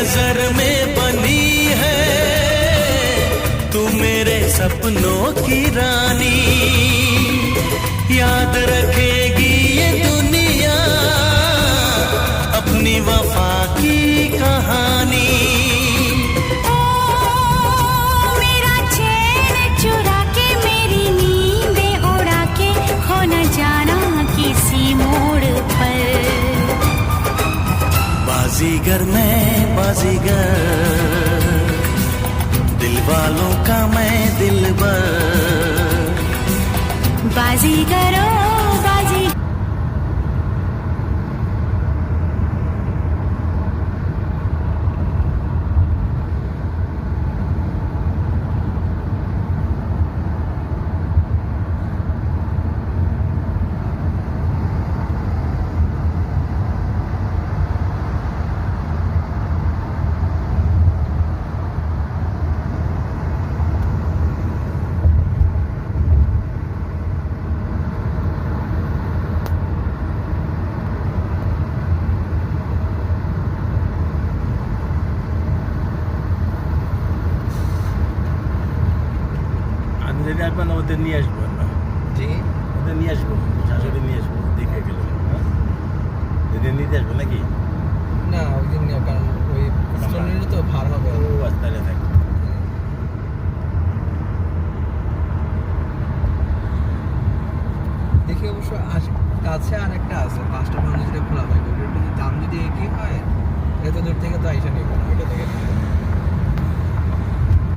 नजर में बनी है तू मेरे सपनों की रानी। याद रखेगी ये दुनिया अपनी वफा की कहानी। ओ मेरा चैन चुरा के मेरी नींदें उड़ा के खो न जाना किसी मोड़ पर। बाजीगर मैं बाजीगर दिल वालों का मैं दिलबर। बाजीगरो बाजी যদি একবার ওদের নিয়ে আসবো না, জি ওদের নিয়ে আসবো, শাশুড়ি নিয়ে আসবো, দেখে গেল এদের নিতে আসবো নাকি? না ওই দিন কারণ ওই স্টোনের তো ভার হবে। ও আস্তে থাক। দেখি অবশ্য কাছে আর একটা আছে 5টা মানুষ খোলা পাইবে, দাম যদি একই হয় এত দূর থেকে তো আইসা নেবে না।